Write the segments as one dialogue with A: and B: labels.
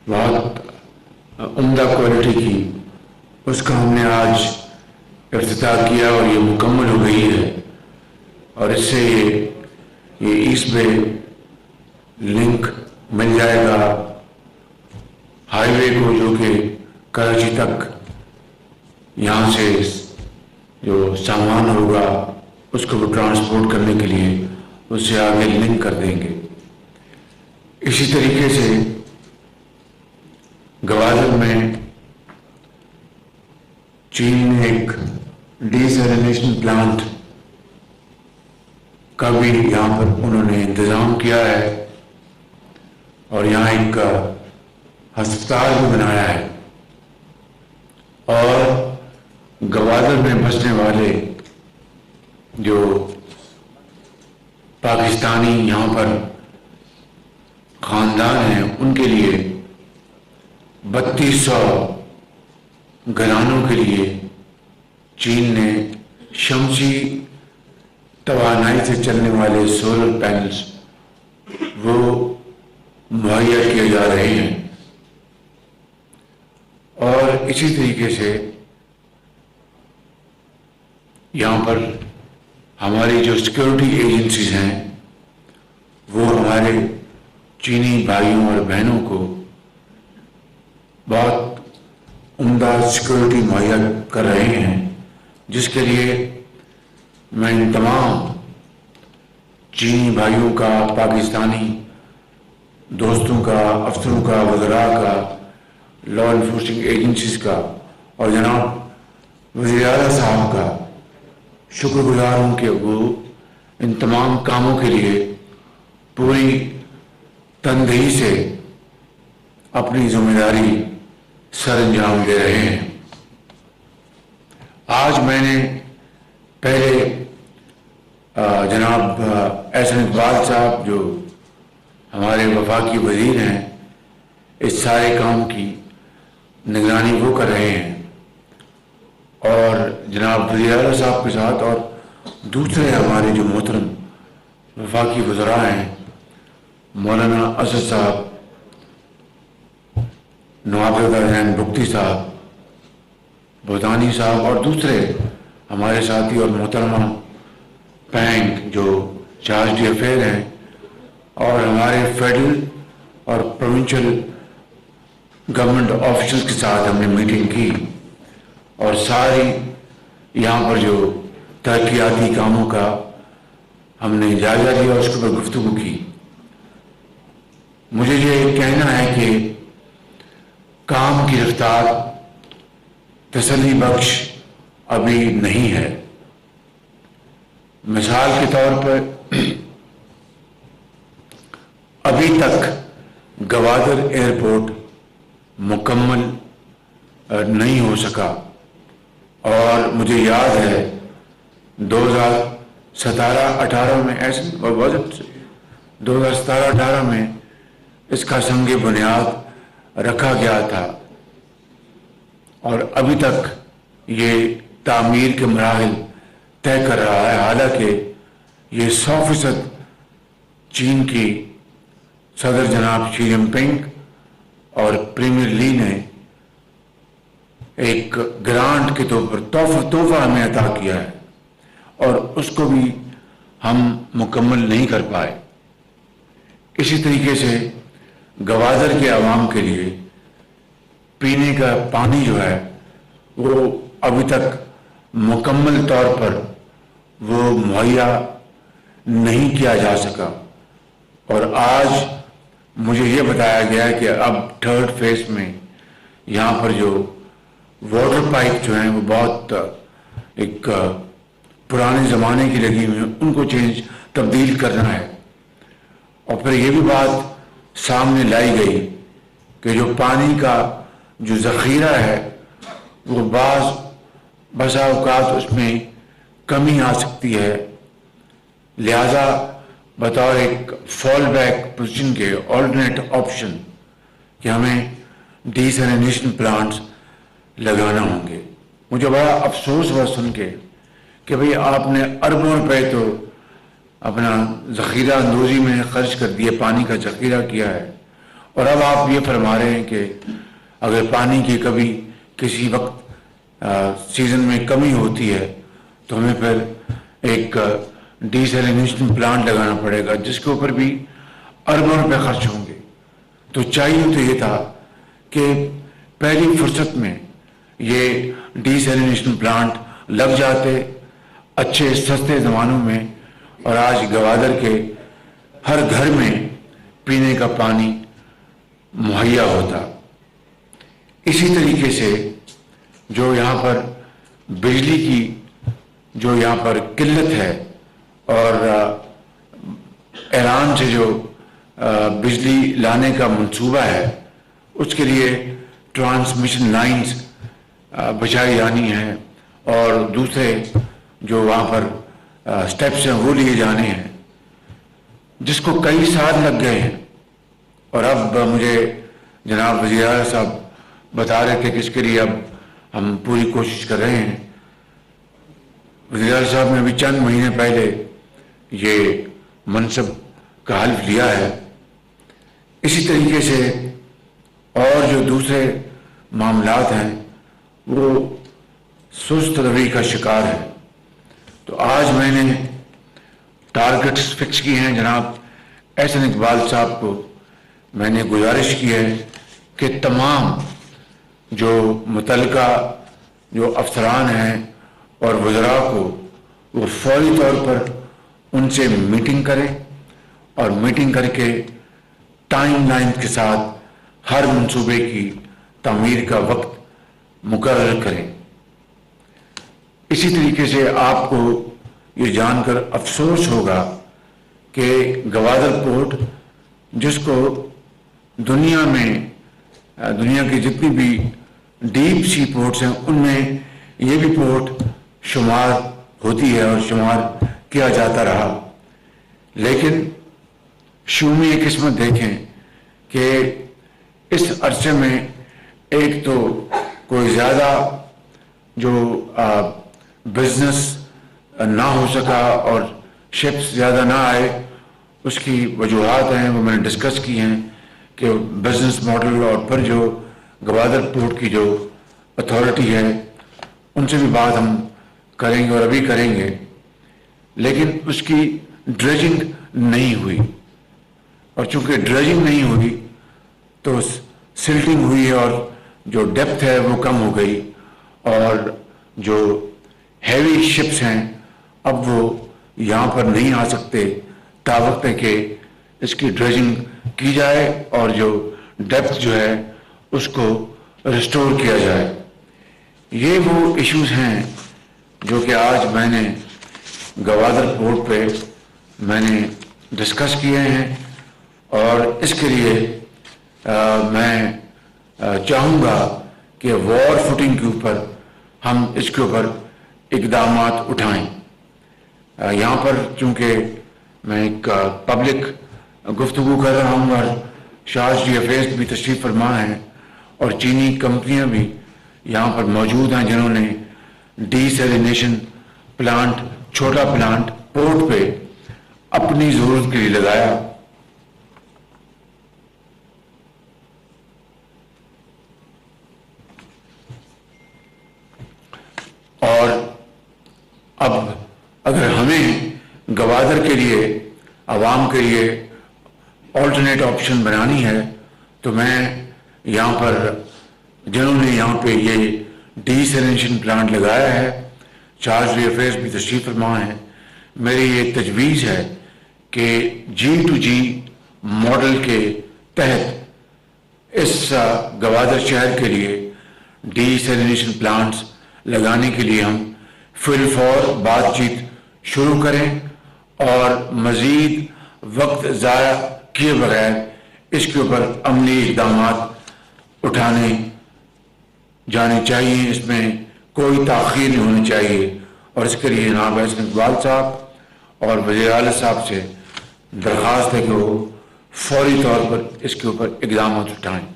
A: بہت عمدہ کوالٹی کی، اس کا ہم نے آج افتتاح کیا اور یہ مکمل ہو گئی ہے، اور اس سے یہ ایسٹ بے لنک مل جائے گا ہائی وے کو، جو کہ کراچی تک یہاں سے جو سامان ہوگا اس کو وہ ٹرانسپورٹ کرنے کے لیے اس سے آگے لنک کر دیں گے۔ اسی طریقے سے گوادر میں چین نے ایک ڈیسیلینیشن پلانٹ کا بھی یہاں پر انہوں نے انتظام کیا ہے، اور یہاں ایک ہسپتال بھی بنایا ہے، اور گوادر میں بسنے والے جو پاکستانی یہاں پر خاندان ہیں ان کے لیے 3200 گھرانوں کے لیے چین نے شمسی توانائی سے چلنے والے سولر پینلز وہ مہیا کیے جا رہے ہیں۔ اور اسی طریقے سے یہاں پر ہماری جو سیکورٹی ایجنسیز ہیں وہ ہمارے چینی بھائیوں اور بہنوں کو بہت عمدہ سیکورٹی مہیا کر رہے ہیں، جس کے لیے میں ان تمام چینی بھائیوں کا، پاکستانی دوستوں کا، افسروں کا، وزراء کا، لا انفورسنگ ایجنسیز کا اور جناب وزیر اعلیٰ صاحب کا شکر گزار ہوں کہ وہ ان تمام کاموں کے لیے پوری تندہی سے اپنی ذمہ داری سر انجام دے رہے ہیں۔ آج میں نے پہلے جناب احسن اقبال صاحب جو ہمارے وفاقی وزیر ہیں، اس سارے کام کی نگرانی وہ کر رہے ہیں، اور جناب وزیر اعلیٰ صاحب کے ساتھ اور دوسرے ہمارے جو محترم وفاقی وزراء ہیں، مولانا اسد صاحب، نواب زادہ حسین بگٹی صاحب، بھوتانی صاحب اور دوسرے ہمارے ساتھی، اور محترمہ پینگ جو چارج ڈی افیئر ہیں، اور ہمارے فیڈرل اور پروونشل گورنمنٹ آفیسرز کے ساتھ ہم نے میٹنگ کی، اور ساری یہاں پر جو ترقیاتی کاموں کا ہم نے جائزہ لیا اور اس کے اوپر گفتگو کی۔ مجھے یہ کہنا ہے کہ کام کی رفتار تسلی بخش ابھی نہیں ہے۔ مثال کے طور پر ابھی تک گوادر ایئرپورٹ مکمل نہیں ہو سکا، اور مجھے یاد ہے 2017-18 میں ایسے 2017-18 میں اس کا سنگ بنیاد رکھا گیا تھا، اور ابھی تک یہ تعمیر کے مراحل طے کر رہا ہے، حالانکہ یہ 100% چین کی صدر جناب شی جن پنگ اور پریمیئر لی نے ایک گرانٹ کے طور پر تحفہ ہمیں عطا کیا ہے، اور اس کو بھی ہم مکمل نہیں کر پائے۔ اسی طریقے سے گوادر کے عوام کے لیے پینے کا پانی جو ہے وہ ابھی تک مکمل طور پر وہ مہیا نہیں کیا جا سکا، اور آج مجھے یہ بتایا گیا کہ اب 3rd فیز میں یہاں پر جو واٹر پائپ جو ہیں وہ بہت ایک پرانے زمانے کی لگی ہوئی ہیں، ان کو تبدیل کرنا ہے، اور پھر یہ بھی بات سامنے لائی گئی کہ جو پانی کا جو ذخیرہ ہے وہ بسا اوقات اس میں کمی آ سکتی ہے، لہذا بطور ایک فال بیک پوزیشن کے آلٹرنیٹ آپشن کہ ہمیں ڈیسیلینیشن پلانٹس لگانا ہوں گے۔ مجھے بڑا افسوس ہوا سن کے کہ بھئی آپ نے اربوں روپے تو اپنا ذخیرہ اندوزی میں خرچ کر دیے، پانی کا ذخیرہ کیا ہے، اور اب آپ یہ فرما رہے ہیں کہ اگر پانی کی کبھی کسی وقت سیزن میں کمی ہوتی ہے تو ہمیں پھر ایک ڈیسیلینیشن پلانٹ لگانا پڑے گا جس کے اوپر بھی اربوں روپے خرچ ہوں گے. تو چاہیے تو یہ تھا کہ پہلی فرصت میں یہ ڈیسیلینیشن پلانٹ لگ جاتے اچھے سستے زمانوں میں، اور آج گوادر کے ہر گھر میں پینے کا پانی مہیا ہوتا. اسی طریقے سے جو یہاں پر بجلی کی جو یہاں پر قلت ہے اور ایران سے جو بجلی لانے کا منصوبہ ہے اس کے لیے ٹرانسمیشن لائنز بچائی جانی ہیں اور دوسرے جو وہاں پر سٹیپس ہیں وہ لیے جانے ہیں، جس کو کئی سال لگ گئے ہیں. اور اب مجھے جناب وزیر اعلیٰ صاحب بتا رہے تھے کہ اس کے لیے اب ہم پوری کوشش کر رہے ہیں. وزیر اعلیٰ صاحب نے ابھی چند مہینے پہلے یہ منصب کا حلف لیا ہے. اسی طریقے سے اور جو دوسرے معاملات ہیں وہ سست روی کا شکار ہے. تو آج میں نے ٹارگٹس فکس کی ہیں. جناب احسن اقبال صاحب کو میں نے گزارش کی ہے کہ تمام جو متعلقہ جو افسران ہیں اور وزراء کو وہ فوری طور پر ان سے میٹنگ کریں اور میٹنگ کر کے ٹائم لائن کے ساتھ ہر منصوبے کی تعمیر کا وقت مقرر کریں. اسی طریقے سے آپ کو یہ جان کر افسوس ہوگا کہ گوادر پورٹ جس کو دنیا کی جتنی بھی ڈیپ سی پورٹس ہیں ان میں یہ بھی پورٹ شمار ہوتی ہے اور شمار کیا جاتا رہا، لیکن شومی قسمت دیکھیں کہ اس عرصے میں ایک تو کوئی زیادہ جو بزنس نہ ہو سکا اور شپس زیادہ نہ آئے. اس کی وجوہات ہیں وہ میں نے ڈسکس کی ہیں کہ بزنس ماڈل، اور پھر جو گوادر پورٹ کی جو اتھارٹی ہے ان سے بھی بات ہم کریں گے اور ابھی کریں گے. لیکن اس کی ڈریجنگ نہیں ہوئی، اور چونکہ ڈریجنگ نہیں ہوئی تو سلٹنگ ہوئی اور جو ڈیپتھ ہے وہ کم ہو گئی، اور جو ہیوی شپس ہیں اب وہ یہاں پر نہیں آ سکتے تاوقت ہے کہ اس کی ڈریجنگ کی جائے اور جو ڈیپتھ جو ہے اس کو ریسٹور کیا جائے. یہ وہ ایشوز ہیں جو کہ آج میں نے گوادر پورٹ پہ میں نے ڈسکس کیے ہیں، اور اس کے لیے میں چاہوں گا کہ وار فوٹنگ کے اوپر ہم اس کے اوپر اقدامات اٹھائیں. یہاں پر چونکہ میں ایک پبلک گفتگو کر رہا ہوں اور شاہ جی افیز بھی تشریف فرما ہیں اور چینی کمپنیاں بھی یہاں پر موجود ہیں جنہوں نے ڈیسیلینیشن پلانٹ، چھوٹا پلانٹ پورٹ پہ اپنی ضرورت کے لیے لگایا. اور اب اگر ہمیں گوادر کے لیے، عوام کے لیے آلٹرنیٹ آپشن بنانی ہے تو میں یہاں پر جنہوں نے یہاں پہ یہ ڈیسیلینیشن پلانٹ لگایا ہے، چارج ری افیئرز بھی تشریف فرما ہیں، میری یہ تجویز ہے کہ G2G ماڈل کے تحت اس گوادر شہر کے لیے ڈیسیلینیشن پلانٹس لگانے کے لیے ہم فی الفور بات چیت شروع کریں اور مزید وقت ضائع کیے بغیر اس کے اوپر عملی اقدامات اٹھانے جانے چاہیے. اس میں کوئی تاخیر نہیں ہونی چاہیے، اور اس کے لیے جناب احسن اقبال صاحب اور وزیر اعلیٰ صاحب سے درخواست ہے کہ وہ فوری طور پر اس کے اوپر اقدامات اٹھائیں.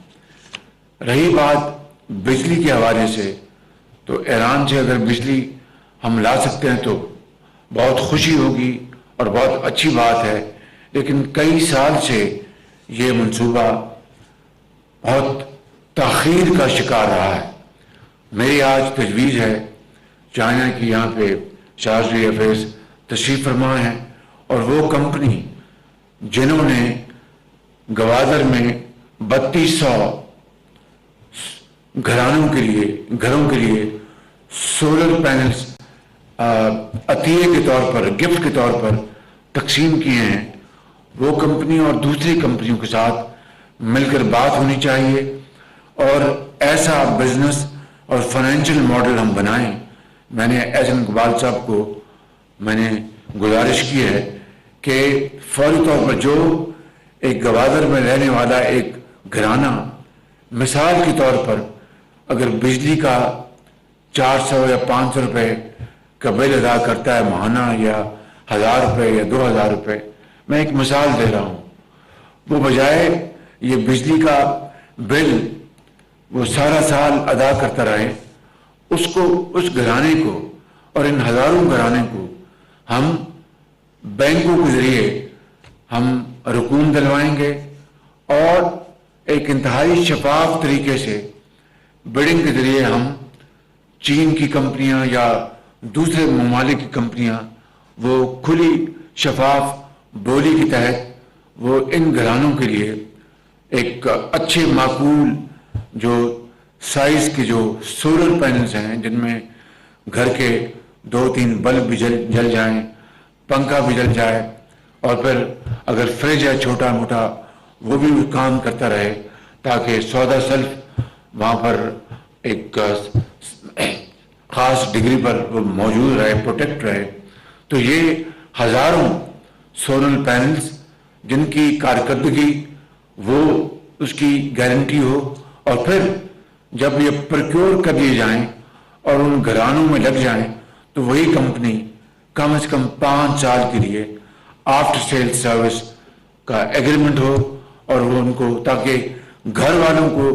A: رہی بات بجلی کے حوالے سے، تو ایران سے اگر بجلی ہم لا سکتے ہیں تو بہت خوشی ہوگی اور بہت اچھی بات ہے، لیکن کئی سال سے یہ منصوبہ بہت تاخیر کا شکار رہا ہے. میری آج تجویز ہے، چائنا کی یہاں پہ چارج افیئرز تشریف فرما ہیں، اور وہ کمپنی جنہوں نے گوادر میں 3200 گھروں کے لیے سولر پینلز عطیے کے طور پر، گفٹ کے طور پر تقسیم کیے ہیں، وہ کمپنی اور دوسری کمپنیوں کے ساتھ مل کر بات ہونی چاہیے، اور ایسا بزنس اور فائنینشیل ماڈل ہم بنائیں. میں نے احسن اقبال صاحب کو میں نے گزارش کی ہے کہ فوری طور پر جو ایک گوادر میں رہنے والا ایک گھرانہ مثال کے طور پر اگر بجلی کا 400 یا 500 روپے کا بل ادا کرتا ہے ماہانہ، یا 1000 روپے یا 2000 روپے، میں ایک مثال دے رہا ہوں، وہ بجائے یہ بجلی کا بل وہ سارا سال ادا کرتا رہے، اس گھرانے کو اور ان ہزاروں گھرانے کو ہم بینکوں کے ذریعے ہم رقوم دلوائیں گے، اور ایک انتہائی شفاف طریقے سے بڈنگ کے ذریعے ہم چین کی کمپنیاں یا دوسرے ممالک کی کمپنیاں وہ کھلی شفاف بولی کے تحت وہ ان گھرانوں کے لیے ایک اچھے معقول جو سائز کے جو سولر پینلز ہیں، جن میں گھر کے 2-3 بلب بھی جل جائیں، پنکھا بھی جل جائے، اور پھر اگر فریج ہے چھوٹا موٹا وہ بھی کام کرتا رہے، تاکہ سودا سلف وہاں پر ایک خاص ڈگری پر وہ موجود رہے، پروٹیکٹ رہے. تو یہ ہزاروں سولر پینلز جن کی کارکردگی وہ اس کی گارنٹی ہو، اور پھر جب یہ پروکیور کر لیے جائیں اور ان گھرانوں میں لگ جائیں تو وہی کمپنی کم از کم 5 سال کے لیے آفٹر سیل سروس کا ایگریمنٹ ہو، اور وہ ان کو، تاکہ گھر والوں کو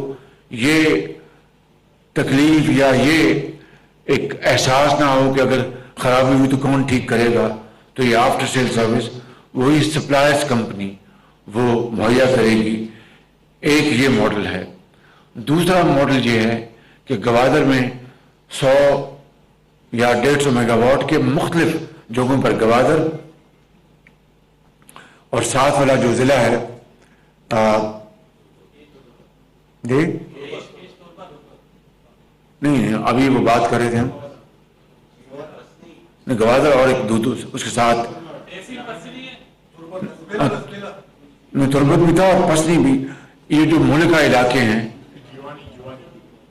A: یہ تکلیف یا یہ ایک احساس نہ ہو کہ اگر خرابی ہوئی تو کون ٹھیک کرے گا. تو یہ آفٹر سیل سروس وہی سپلائرز کمپنی وہ مہیا کرے گی. ایک یہ ماڈل ہے. دوسرا ماڈل یہ ہے کہ گوادر میں 100 یا 150 میگا واٹ کے مختلف جگہوں پر گوادر اور ساتھ والا جو ضلع ہے نہیں ابھی وہ بات کر رہے تھے ہم گوادر اور ایک دو اس کے ساتھ تربت بھی تھا اور پسنی بھی. یہ جو ملکہ علاقے ہیں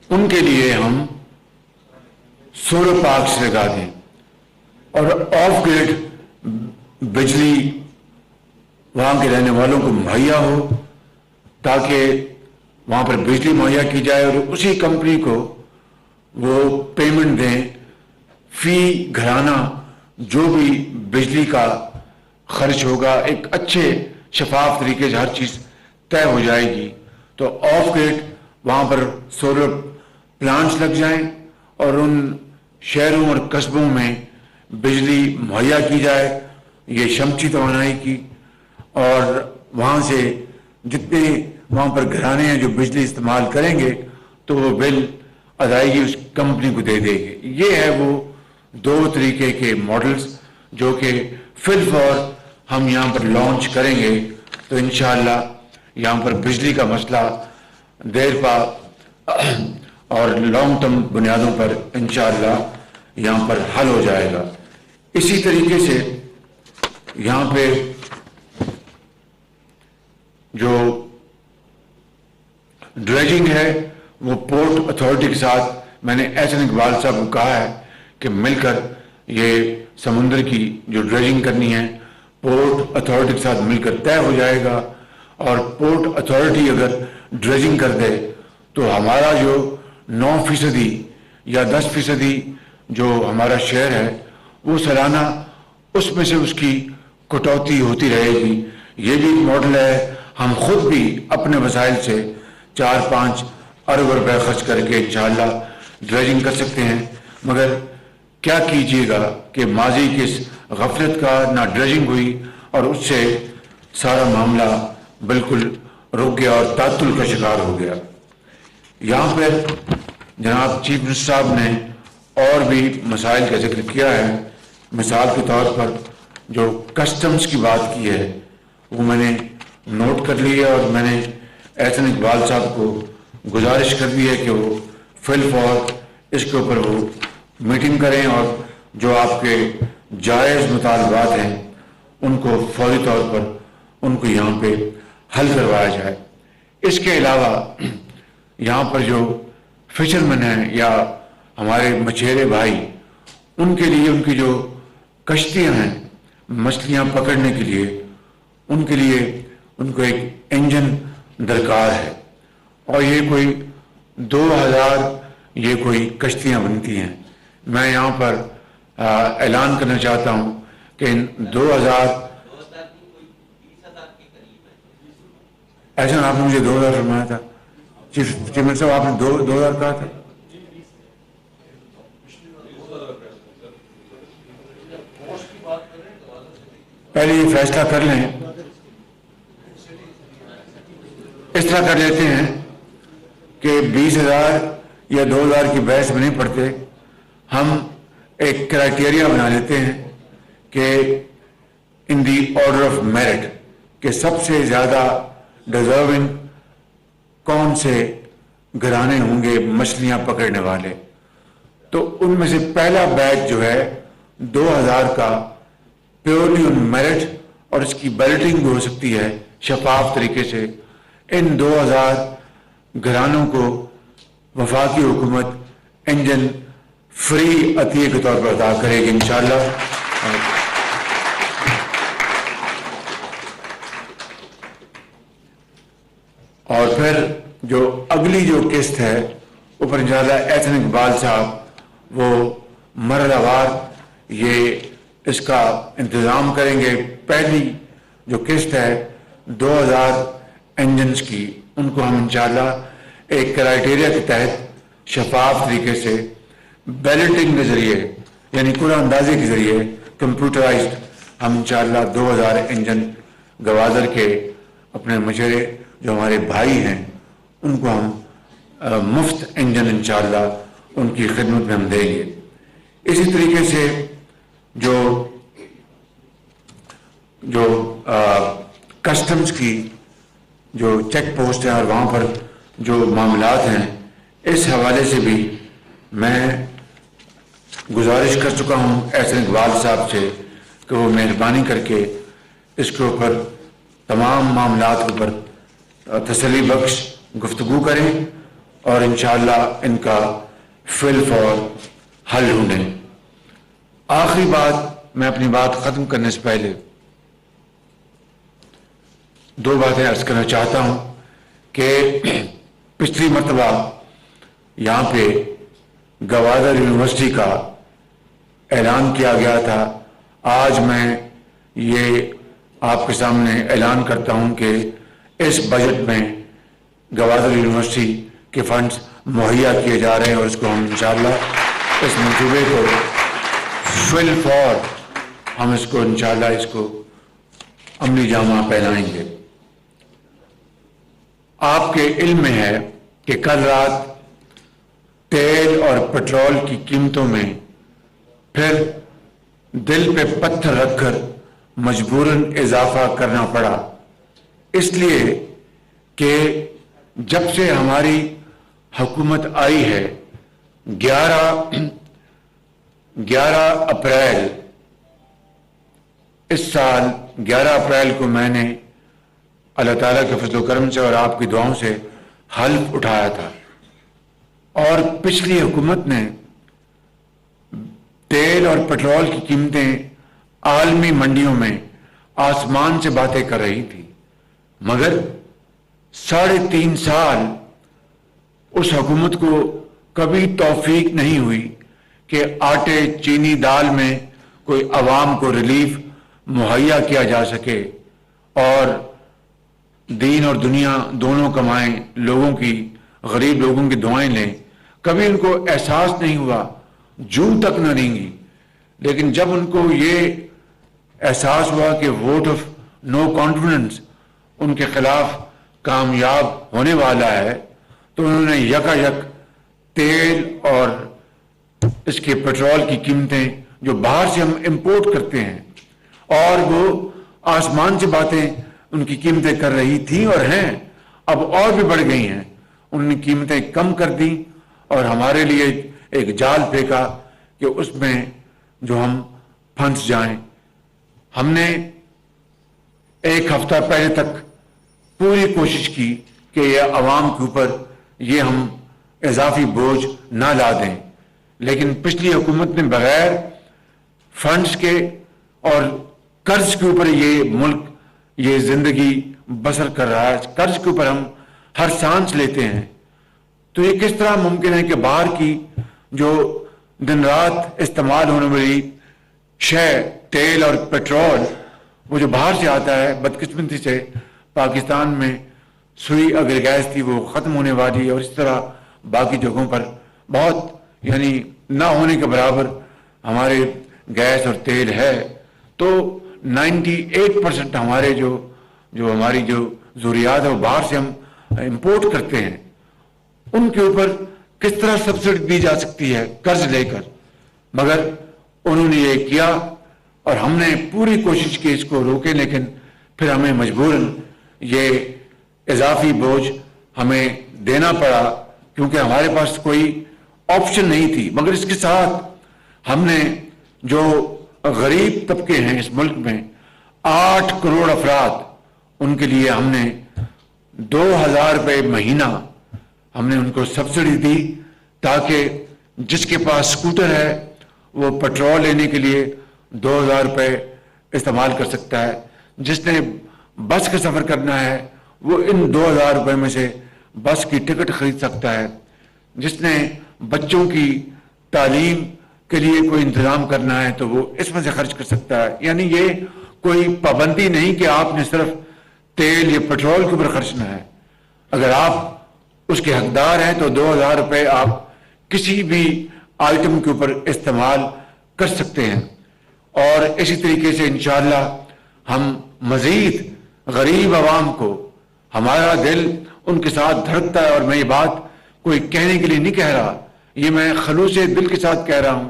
A: ان کے لیے ہم سولر پارکس لگا دیں اور آف گریڈ بجلی وہاں کے رہنے والوں کو مہیا ہو، تاکہ وہاں پر بجلی مہیا کی جائے اور اسی کمپنی کو وہ پیمنٹ دیں فی گھرانہ جو بھی بجلی کا خرچ ہوگا. ایک اچھے شفاف طریقے سے ہر چیز طے ہو جائے گی. تو آف گریڈ وہاں پر سولر پلانٹس لگ جائیں اور ان شہروں اور قصبوں میں بجلی مہیا کی جائے، یہ شمسی توانائی کی، اور وہاں سے جتنے وہاں پر گھرانے ہیں جو بجلی استعمال کریں گے تو وہ بل ادائیگی اس کمپنی کو دے دے گی. یہ ہے وہ 2 طریقے کے ماڈلز جو کہ فی الفور ہم یہاں پر لانچ کریں گے. تو انشاءاللہ یہاں پر بجلی کا مسئلہ دیر پا اور لانگ ٹرم بنیادوں پر انشاءاللہ یہاں پر حل ہو جائے گا. اسی طریقے سے یہاں پہ جو ڈریجنگ ہے وہ پورٹ اتھارٹی کے ساتھ میں نے احسن اقبال صاحب کو کہا ہے کہ مل کر یہ سمندر کی جو ڈریجنگ کرنی ہے پورٹ اتھارٹی کے ساتھ مل کر طے ہو جائے گا. اور پورٹ اتھارٹی اگر ڈریجنگ کر دے تو ہمارا جو 9% یا 10% جو ہمارا شیئر ہے وہ سالانہ اس میں سے اس کی کٹوتی ہوتی رہے گی. یہ بھی ایک ماڈل ہے. ہم خود بھی اپنے وسائل سے 4-5 ارب روپے خرچ کر کے انشاءاللہ ڈریجنگ کر سکتے ہیں. مگر کیا کیجئے گا کہ ماضی کی اس غفلت کا نہ ڈریجنگ ہوئی اور اس سے سارا معاملہ بالکل رک گیا اور تعطل کا شکار ہو گیا۔ یہاں پر جناب چیف منسٹر صاحب نے اور بھی مسائل کا ذکر کیا ہے۔ مثال کے طور پر جو کسٹمز کی بات کی ہے وہ میں نے نوٹ کر لی ہے، اور میں نے احسن اقبال صاحب کو گزارش کر دی ہے کہ وہ فی الفور اس کے اوپر وہ میٹنگ کریں اور جو آپ کے جائز مطالبات ہیں ان کو فوری طور پر ان کو یہاں پہ حل کروایا جائے۔ اس کے علاوہ یہاں پر جو فشرمین ہیں یا ہمارے مچھیرے بھائی، ان کے لیے ان کی جو کشتیاں ہیں مچھلیاں پکڑنے کے لیے، ان کے لیے ان کو ایک انجن درکار ہے، اور یہ کوئی 2000 یہ کوئی کشتیاں بنتی ہیں۔ میں یہاں پر اعلان کرنا چاہتا ہوں کہ ان 2000 ایسا آپ نے مجھے 2000 فرمایا تھا چیف منسٹر صاحب، آپ نے 2000 کہا تھا۔ پہلے یہ فیصلہ کر لیں، اس طرح کر لیتے ہیں کہ 20,000 یا 2000 کی بحث میں نہیں پڑتے، ہم ایک کرائٹیریا بنا لیتے ہیں کہ ان دی آرڈر آف میرٹ، کہ سب سے زیادہ ڈیزرونگ کون سے گھرانے ہوں گے مچھلیاں پکڑنے والے، تو ان میں سے پہلا بیچ جو ہے 2000 کا پیورلی ان میرٹ، اور اس کی بیلٹنگ بھی ہو سکتی ہے شفاف طریقے سے۔ ان 2000 گھرانوں کو وفاقی حکومت انجن فری عطیے کے طور پر ادا کرے گی انشاءاللہ۔ اور پھر جو اگلی جو قسط ہے اوپر انشاءاللہ احسن اقبال صاحب وہ مرحلہ وار یہ اس کا انتظام کریں گے۔ پہلی جو قسط ہے 2000 انجنز کی، ان کو ہم انشاءاللہ ایک کرائٹیریا کے تحت شفاف طریقے سے بیلٹنگ کے ذریعے، یعنی قرعہ اندازی کے ذریعے کمپیوٹرائزڈ، ہم انشاءاللہ 2000 انجن گوادر کے اپنے مشورے جو ہمارے بھائی ہیں ان کو ہم مفت انجن انشاءاللہ ان کی خدمت میں ہم دیں گے۔ اسی طریقے سے جو کسٹمز کی جو چیک پوسٹ ہیں اور وہاں پر جو معاملات ہیں، اس حوالے سے بھی میں گزارش کر چکا ہوں احسن اقبال صاحب سے کہ وہ مہربانی کر کے اس کے اوپر تمام معاملات کے اوپر تسلی بخش گفتگو کریں اور انشاءاللہ ان کا فی الفور حل ڈھونڈیں۔ آخری بات، میں اپنی بات ختم کرنے سے پہلے 2 باتیں عرض کرنا چاہتا ہوں کہ پچھلی مرتبہ یہاں پہ گوادر یونیورسٹی کا اعلان کیا گیا تھا۔ آج میں یہ آپ کے سامنے اعلان کرتا ہوں کہ اس بجٹ میں گوادر یونیورسٹی کے فنڈز مہیا کیے جا رہے ہیں، اور اس کو ہم انشاءاللہ اس منصوبے کو فی الفور ہم اس کو انشاءاللہ اس کو عملی جامہ پہنائیں گے۔ آپ کے علم میں ہے کہ کل رات تیل اور پٹرول کی قیمتوں میں پھر دل پہ پتھر رکھ کر مجبوراً اضافہ کرنا پڑا، اس لیے کہ جب سے ہماری حکومت آئی ہے 11 اپریل اس سال 11 اپریل کو میں نے اللہ تعالیٰ کے فضل و کرم سے اور آپ کی دعاؤں سے حلف اٹھایا تھا، اور پچھلی حکومت نے تیل اور پٹرول کی قیمتیں عالمی منڈیوں میں آسمان سے باتیں کر رہی تھی، مگر 3.5 سال اس حکومت کو کبھی توفیق نہیں ہوئی کہ آٹے چینی دال میں کوئی عوام کو ریلیف مہیا کیا جا سکے، اور دین اور دنیا دونوں کمائیں، لوگوں کی غریب لوگوں کی دعائیں لیں۔ کبھی ان کو احساس نہیں ہوا، جوں تک نہ لیں گی، لیکن جب ان کو یہ احساس ہوا کہ ووٹ آف نو کانفیڈنس ان کے خلاف کامیاب ہونے والا ہے تو انہوں نے یکایک تیل اور اس کے پیٹرول کی قیمتیں جو باہر سے ہم امپورٹ کرتے ہیں، اور وہ آسمان سے باتیں ان کی قیمتیں کر رہی تھیں اور ہیں، اب اور بھی بڑھ گئی ہیں، انہوں نے قیمتیں کم کر دیں اور ہمارے لیے ایک جال پھینکا کہ اس میں جو ہم پھنس جائیں۔ ہم نے ایک ہفتہ پہلے تک پوری کوشش کی کہ یہ عوام کے اوپر یہ ہم اضافی بوجھ نہ لا دیں، لیکن پچھلی حکومت نے بغیر فنڈز کے اور قرض کے اوپر یہ ملک یہ زندگی بسر کر رہا ہے، قرض کے اوپر ہم ہر سانس لیتے ہیں۔ تو یہ کس طرح ممکن ہے کہ باہر کی جو دن رات استعمال ہونے والی شے، تیل اور پیٹرول، وہ جو باہر سے آتا ہے، بدقسمتی سے پاکستان میں سوئی اگر گیس تھی وہ ختم ہونے والی ہے، اور اس طرح باقی جگہوں پر بہت یعنی نہ ہونے کے برابر ہمارے گیس اور تیل ہے۔ تو 98% ہمارے جو ہماری جو ضروریات ہے وہ باہر سے ہم امپورٹ کرتے ہیں، ان کے اوپر کس طرح سبسڈی دی جا سکتی ہے قرض لے کر؟ مگر انہوں نے یہ کیا اور ہم نے پوری کوشش کی اس کو روکیں، لیکن پھر ہمیں مجبوراً یہ اضافی بوجھ ہمیں دینا پڑا کیونکہ ہمارے پاس کوئی آپشن نہیں تھی۔ مگر اس کے ساتھ ہم نے جو غریب طبقے ہیں اس ملک میں 8 کروڑ افراد، ان کے لیے ہم نے 2000 روپے مہینہ ہم نے ان کو سبسڈی دی، تاکہ جس کے پاس سکوٹر ہے وہ پیٹرول لینے کے لیے 2000 روپے استعمال کر سکتا ہے، جس نے بس کا سفر کرنا ہے وہ ان 2000 روپے میں سے بس کی ٹکٹ خرید سکتا ہے، جس نے بچوں کی تعلیم کے لیے کوئی انتظام کرنا ہے تو وہ اس میں سے خرچ کر سکتا ہے۔ یعنی یہ کوئی پابندی نہیں کہ آپ نے صرف تیل یا پیٹرول کے اوپر خرچنا ہے، اگر آپ اس کے حقدار ہیں تو 2000 روپے آپ کسی بھی آئٹم کے اوپر استعمال کر سکتے ہیں۔ اور اسی طریقے سے انشاءاللہ ہم مزید غریب عوام کو، ہمارا دل ان کے ساتھ دھڑکتا ہے، اور میں یہ بات کوئی کہنے کے لیے نہیں کہہ رہا، یہ میں خلوص دل کے ساتھ کہہ رہا ہوں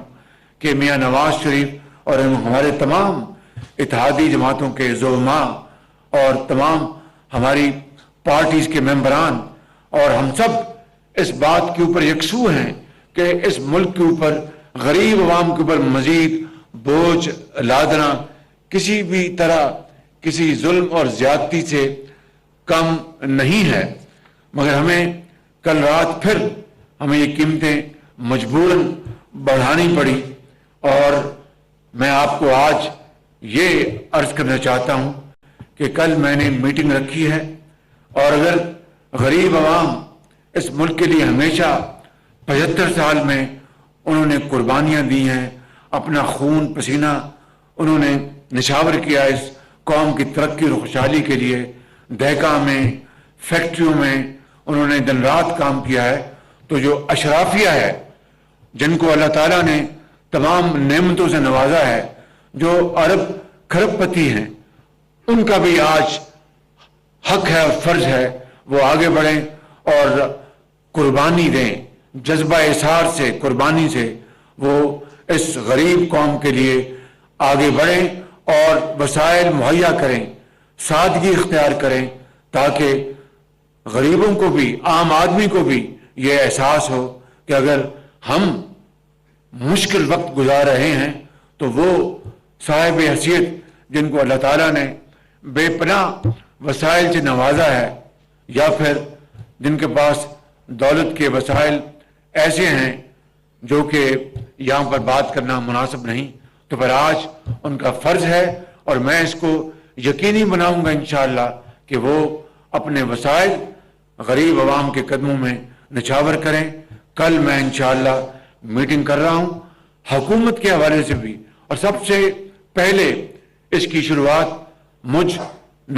A: کہ میاں نواز شریف اور ہمارے تمام اتحادی جماعتوں کے زعماء اور تمام ہماری پارٹیز کے ممبران اور ہم سب اس بات کے اوپر یکسو ہیں کہ اس ملک کے اوپر غریب عوام کے اوپر مزید بوجھ لادنا کسی بھی طرح کسی ظلم اور زیادتی سے کم نہیں ہے۔ مگر ہمیں کل رات پھر ہمیں یہ قیمتیں مجبوراً بڑھانی پڑی، اور میں آپ کو آج یہ عرض کرنا چاہتا ہوں کہ کل میں نے میٹنگ رکھی ہے، اور اگر غریب عوام اس ملک کے لیے ہمیشہ 75 سال میں انہوں نے قربانیاں دی ہیں، اپنا خون پسینہ انہوں نے نچھاور کیا اس قوم کی ترقی اور خوشحالی کے لیے، دہکا میں، فیکٹریوں میں انہوں نے دن رات کام کیا ہے، تو جو اشرافیہ ہے جن کو اللہ تعالیٰ نے تمام نعمتوں سے نوازا ہے، جو ارب کھرب پتی ہیں، ان کا بھی آج حق ہے اور فرض ہے وہ آگے بڑھیں اور قربانی دیں، جذبہ اظہار سے، قربانی سے وہ اس غریب قوم کے لیے آگے بڑھیں اور وسائل مہیا کریں، سادگی اختیار کریں، تاکہ غریبوں کو بھی، عام آدمی کو بھی یہ احساس ہو کہ اگر ہم مشکل وقت گزار رہے ہیں تو وہ صاحب حیثیت جن کو اللہ تعالیٰ نے بے پناہ وسائل سے نوازا ہے، یا پھر جن کے پاس دولت کے وسائل ایسے ہیں جو کہ یہاں پر بات کرنا مناسب نہیں، تو پھر آج ان کا فرض ہے، اور میں اس کو یقینی بناؤں گا انشاءاللہ کہ وہ اپنے وسائل غریب عوام کے قدموں میں نچھاور کریں۔ کل میں انشاءاللہ میٹنگ کر رہا ہوں حکومت کے حوالے سے بھی، اور سب سے پہلے اس کی شروعات مجھ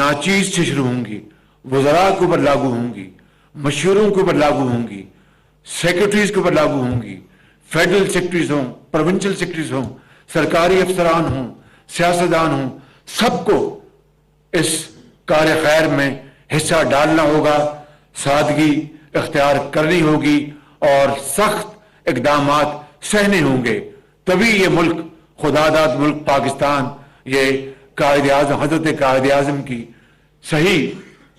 A: ناچیز سے شروع ہوں گی، وزراء کے اوپر لاگو ہوں گی، مشوروں کے اوپر لاگو ہوں گی، سیکرٹریز کے اوپر لاگو ہوں گی، فیڈرل سیکرٹریز ہوں، پروونشل سیکرٹریز ہوں، سرکاری افسران ہوں، سیاستدان ہوں، سب کو اس کار خیر میں حصہ ڈالنا ہوگا، سادگی اختیار کرنی ہوگی اور سخت اقدامات سہنے ہوں گے، تبھی یہ ملک، خدا داد ملک پاکستان، یہ قائد اعظم، حضرت قائد اعظم کی صحیح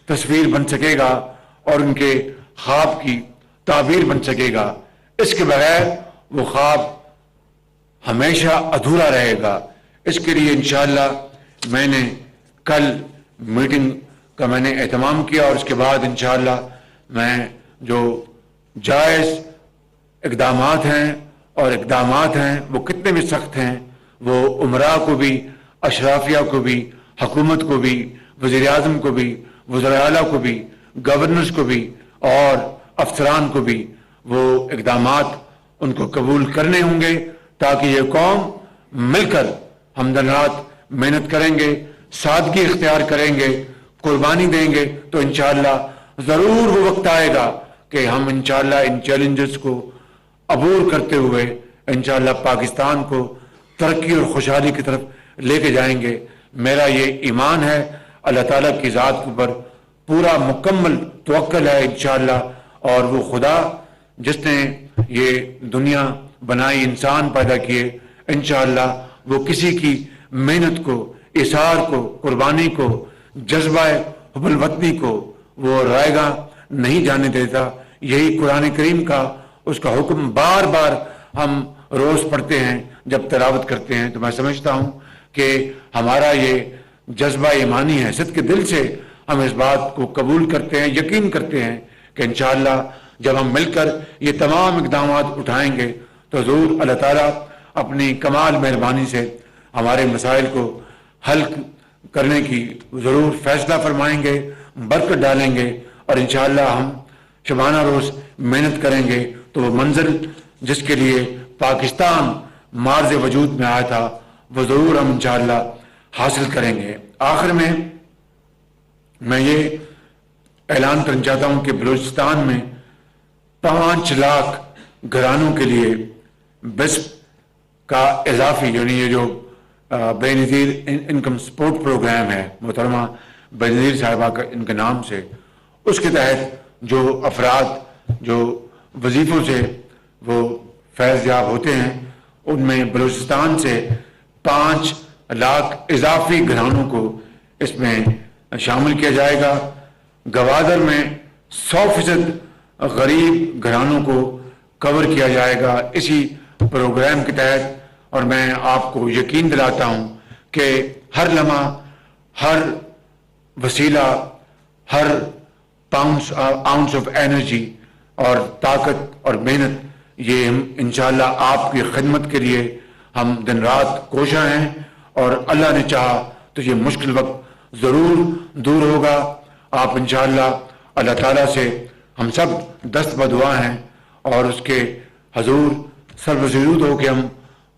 A: تصویر بن سکے گا اور ان کے خواب کی تعبیر بن سکے گا۔ اس کے بغیر وہ خواب ہمیشہ ادھورا رہے گا۔ اس کے لیے انشاءاللہ میں نے کل میٹنگ کا میں نے اہتمام کیا اور اس کے بعد انشاءاللہ میں جو جائز اقدامات ہیں وہ کتنے بھی سخت ہیں، وہ عمراء کو بھی، اشرافیہ کو بھی، حکومت کو بھی، وزیر اعظم کو بھی، وزراء اعلیٰ کو بھی، گورنرز کو بھی اور افسران کو بھی وہ اقدامات ان کو قبول کرنے ہوں گے، تاکہ یہ قوم مل کر ہم دن رات محنت کریں گے، سادگی اختیار کریں گے، قربانی دیں گے، تو انشاءاللہ ضرور وہ وقت آئے گا کہ ہم انشاءاللہ ان چیلنجز کو عبور کرتے ہوئے انشاءاللہ پاکستان کو ترقی اور خوشحالی کی طرف لے کے جائیں گے۔ میرا یہ ایمان ہے، اللہ تعالیٰ کی ذات کے اوپر پورا مکمل توکل ہے انشاءاللہ، اور وہ خدا جس نے یہ دنیا بنائی، انسان پیدا کیے، انشاءاللہ وہ کسی کی محنت کو، اثار کو، قربانی کو، جذبہ حب الوطنی کو وہ رائے گا نہیں جانے دیتا۔ یہی قرآن کریم کا اس کا حکم بار بار ہم روز پڑھتے ہیں، جب تلاوت کرتے ہیں تو میں سمجھتا ہوں کہ ہمارا یہ جذبہ ایمانی ہے، صدق دل سے ہم اس بات کو قبول کرتے ہیں، یقین کرتے ہیں کہ انشاءاللہ جب ہم مل کر یہ تمام اقدامات اٹھائیں گے تو ضرور اللہ تعالیٰ اپنی کمال مہربانی سے ہمارے مسائل کو حل کرنے کی ضرور فیصلہ فرمائیں گے، برکت ڈالیں گے، اور انشاءاللہ ہم شبانہ روز محنت کریں گے تو وہ منزل جس کے لیے پاکستان مارز وجود میں آیا تھا وہ ضرور ہم انشاءاللہ حاصل کریں گے۔ آخر میں یہ اعلان کرنا چاہتا ہوں کہ بلوچستان میں 5 لاکھ گھرانوں کے لیے بسپ کا اضافی، یعنی یہ جو بے نظیر انکم سپورٹ پروگرام ہے، محترمہ بے نظیر صاحبہ کا ان کے نام سے، اس کے تحت جو افراد جو وظیفوں سے وہ فیض یاب ہوتے ہیں، ان میں بلوچستان سے 5 لاکھ اضافی گھرانوں کو اس میں شامل کیا جائے گا۔ گوادر میں 100% غریب گھرانوں کو کور کیا جائے گا اسی پروگرام کے تحت، اور میں آپ کو یقین دلاتا ہوں کہ ہر لمحہ، ہر وسیلہ، ہر آؤنس آف انرجی اور طاقت اور محنت یہ ہم انشاءاللہ آپ کی خدمت کے لیے ہم دن رات کوشاں ہیں، اور اللہ نے چاہا تو یہ مشکل وقت ضرور دور ہوگا۔ آپ انشاءاللہ اللہ تعالیٰ سے ہم سب دست بدعا ہیں اور اس کے حضور سر وسجود ہو کے ہم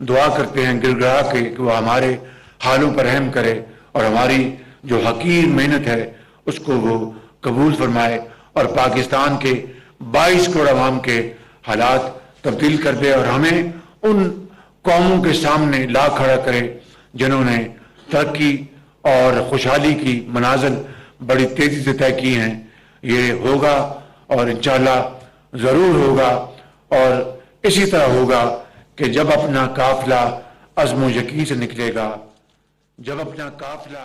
A: دعا کرتے ہیں گر گڑا کے کہ وہ ہمارے حالوں پر رحم کرے اور ہماری جو حقیر محنت ہے اس کو وہ قبول فرمائے اور پاکستان کے 22 کروڑ عوام کے حالات تبدیل کر دے اور ہمیں ان قوموں کے سامنے لا کھڑا کرے جنہوں نے ترقی اور خوشحالی کی منازل بڑی تیزی سے طے کی ہیں۔ یہ ہوگا اور انشاءاللہ ضرور ہوگا، اور اسی طرح ہوگا کہ جب اپنا قافلہ عزم و یقین سے نکلے گا، جب اپنا قافلہ